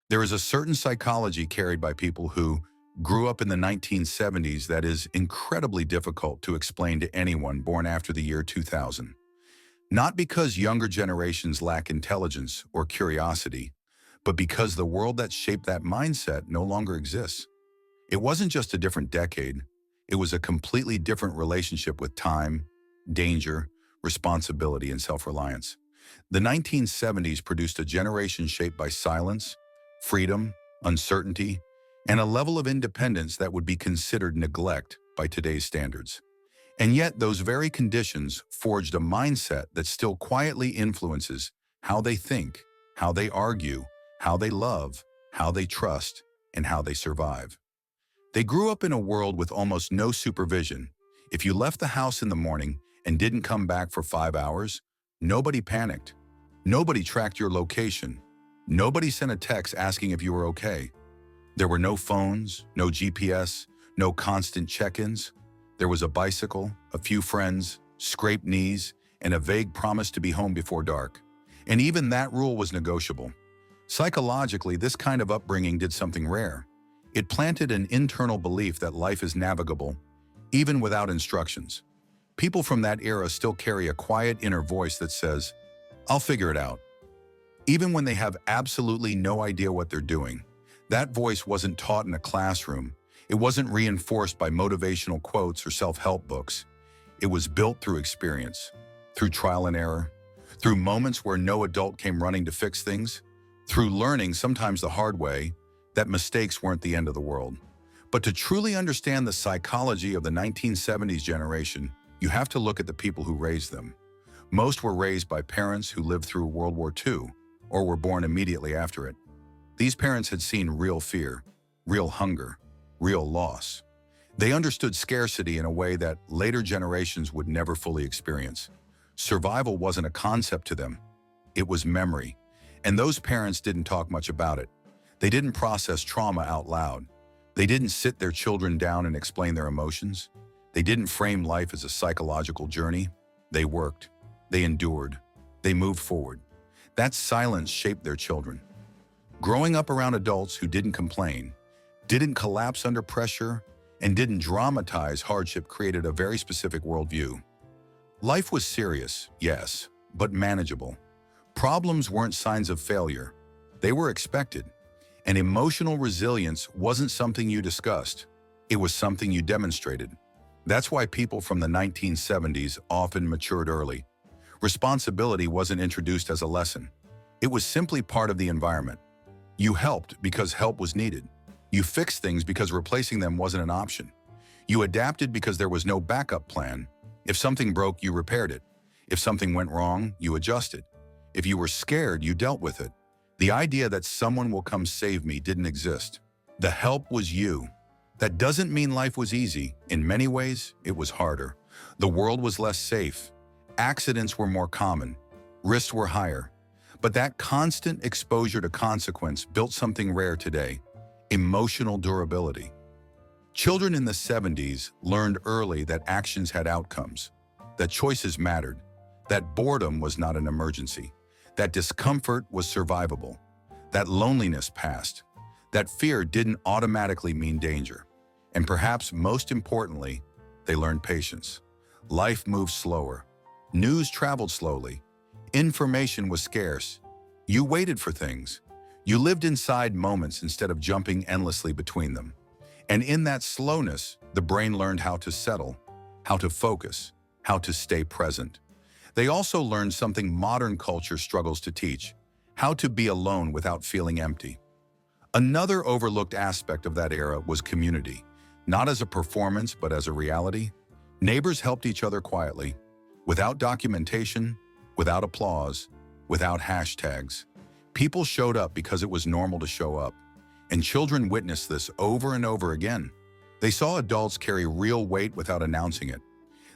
There is a certain psychology carried by people who grew up in the 1970s that is incredibly difficult to explain to anyone born after the year 2000. Not because younger generations lack intelligence or curiosity, but because the world that shaped that mindset no longer exists. It wasn't just a different decade, it was a completely different relationship with time, danger, responsibility, and self-reliance. The 1970s produced a generation shaped by silence, freedom, uncertainty, and a level of independence that would be considered neglect by today's standards. And yet, those very conditions forged a mindset that still quietly influences how they think, how they argue, how they love, how they trust, and how they survive. They grew up in a world with almost no supervision. If you left the house in the morning and didn't come back for 5 hours, nobody panicked. Nobody tracked your location. Nobody sent a text asking if you were okay. There were no phones, no GPS, no constant check-ins. There was a bicycle, a few friends, scraped knees, and a vague promise to be home before dark. And even that rule was negotiable. Psychologically, this kind of upbringing did something rare. It planted an internal belief that life is navigable, even without instructions. People from that era still carry a quiet inner voice that says, "I'll figure it out." Even when they have absolutely no idea what they're doing. That voice wasn't taught in a classroom. It wasn't reinforced by motivational quotes or self-help books. It was built through experience, through trial and error, through moments where no adult came running to fix things, through learning, sometimes the hard way, that mistakes weren't the end of the world. But to truly understand the psychology of the 1970s generation, you have to look at the people who raised them. Most were raised by parents who lived through World War II or were born immediately after it. These parents had seen real fear, real hunger, real loss. They understood scarcity in a way that later generations would never fully experience. Survival wasn't a concept to them. It was memory. And those parents didn't talk much about it. They didn't process trauma out loud. They didn't sit their children down and explain their emotions. They didn't frame life as a psychological journey. They worked. They endured. They moved forward. That silence shaped their children. Growing up around adults who didn't complain, didn't collapse under pressure, and didn't dramatize hardship created a very specific worldview. Life was serious, yes, but manageable. Problems weren't signs of failure. They were expected. And emotional resilience wasn't something you discussed. It was something you demonstrated. That's why people from the 1970s often matured early. Responsibility wasn't introduced as a lesson. It was simply part of the environment. You helped because help was needed. You fixed things because replacing them wasn't an option. You adapted because there was no backup plan. If something broke, you repaired it. If something went wrong, you adjusted. If you were scared, you dealt with it. The idea that someone will come save me didn't exist. The help was you. That doesn't mean life was easy. In many ways, it was harder. The world was less safe. Accidents were more common. Risks were higher. But that constant exposure to consequence built something rare today: emotional durability. Children in the 70s learned early that actions had outcomes, that choices mattered, that boredom was not an emergency, that discomfort was survivable, that loneliness passed, that fear didn't automatically mean danger. And perhaps most importantly, they learned patience. Life moved slower. News traveled slowly. Information was scarce. You waited for things. You lived inside moments instead of jumping endlessly between them. And in that slowness, the brain learned how to settle, how to focus, how to stay present. They also learned something modern culture struggles to teach: how to be alone without feeling empty. Another overlooked aspect of that era was community, not as a performance but as a reality. Neighbors helped each other quietly, without documentation, without applause, without hashtags. People showed up because it was normal to show up, and children witnessed this over and over again. They saw adults carry real weight without announcing it.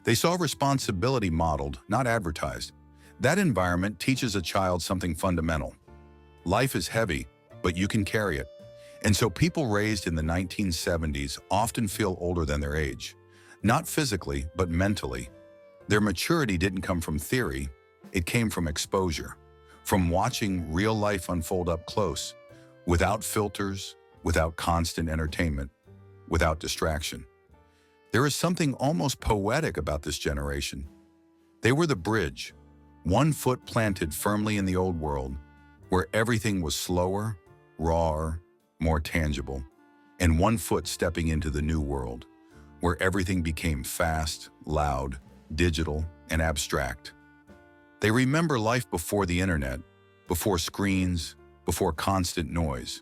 They saw responsibility modeled, not advertised. That environment teaches a child something fundamental. Life is heavy, but you can carry it. And so people raised in the 1970s often feel older than their age. Not physically, but mentally. Their maturity didn't come from theory, it came from exposure, from watching real life unfold up close, without filters, without constant entertainment, without distraction. There is something almost poetic about this generation. They were the bridge, one foot planted firmly in the old world, where everything was slower, rawer, more tangible, and one foot stepping into the new world, where everything became fast, loud, digital, and abstract. They remember life before the internet, before screens, before constant noise,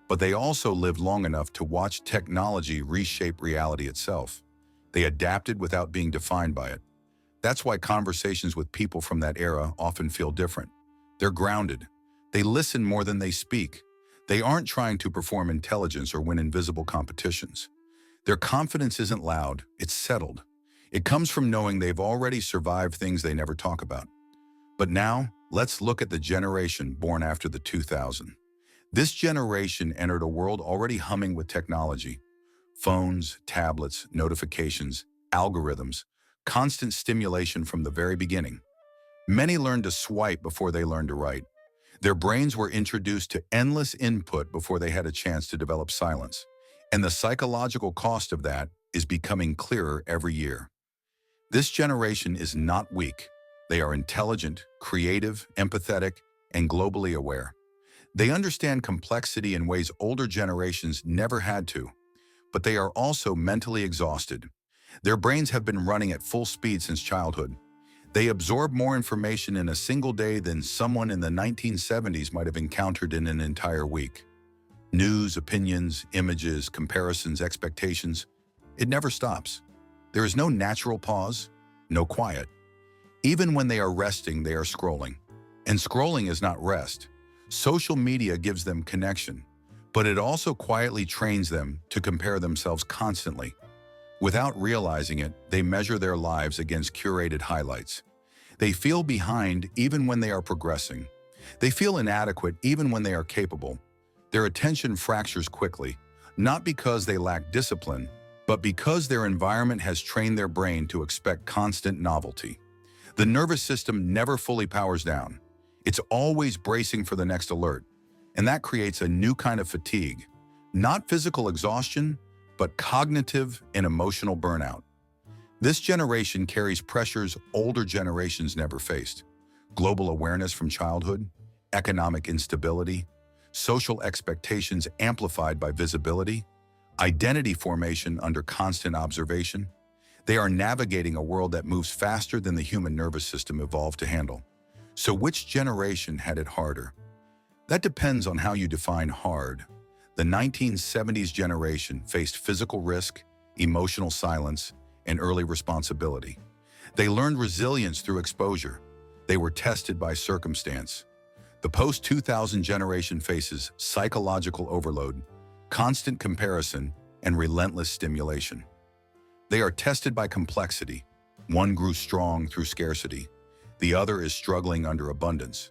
but they also lived long enough to watch technology reshape reality itself. They adapted without being defined by it. That's why conversations with people from that era often feel different. They're grounded. They listen more than they speak. They aren't trying to perform intelligence or win invisible competitions. Their confidence isn't loud, it's settled. It comes from knowing they've already survived things they never talk about. But now, let's look at the generation born after the 2000. This generation entered a world already humming with technology. Phones, tablets, notifications, algorithms, constant stimulation from the very beginning. Many learned to swipe before they learned to write. Their brains were introduced to endless input before they had a chance to develop silence. And the psychological cost of that is becoming clearer every year. This generation is not weak. They are intelligent, creative, empathetic, and globally aware. They understand complexity in ways older generations never had to, but they are also mentally exhausted. Their brains have been running at full speed since childhood. They absorb more information in a single day than someone in the 1970s might have encountered in an entire week. News, opinions, images, comparisons, expectations. It never stops. There is no natural pause, no quiet. Even when they are resting, they are scrolling. And scrolling is not rest. Social media gives them connection, but it also quietly trains them to compare themselves constantly. Without realizing it, they measure their lives against curated highlights. They feel behind even when they are progressing. They feel inadequate even when they are capable. Their attention fractures quickly, not because they lack discipline, but because their environment has trained their brain to expect constant novelty. The nervous system never fully powers down. It's always bracing for the next alert, and that creates a new kind of fatigue. Not physical exhaustion, but cognitive and emotional burnout. This generation carries pressures older generations never faced. Global awareness from childhood, economic instability, social expectations amplified by visibility, identity formation under constant observation. They are navigating a world that moves faster than the human nervous system evolved to handle. So which generation had it harder? That depends on how you define hard. The 1970s generation faced physical risk, emotional silence, and early responsibility. They learned resilience through exposure. They were tested by circumstance. The post-2000 generation faces psychological overload, constant comparison, and relentless stimulation. They are tested by complexity. One grew strong through scarcity. The other is struggling under abundance.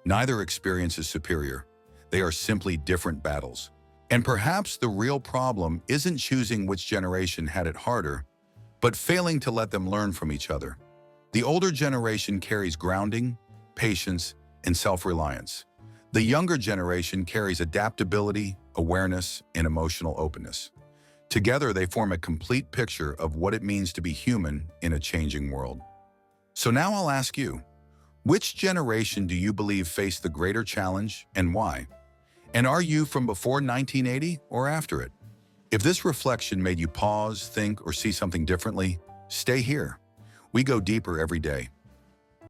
Neither experience is superior. They are simply different battles. And perhaps the real problem isn't choosing which generation had it harder, but failing to let them learn from each other. The older generation carries grounding, patience, and self-reliance. The younger generation carries adaptability, awareness, and emotional openness. Together, they form a complete picture of what it means to be human in a changing world. So now I'll ask you, which generation do you believe faced the greater challenge and why? And are you from before 1980 or after it? If this reflection made you pause, think, or see something differently, stay here. We go deeper every day.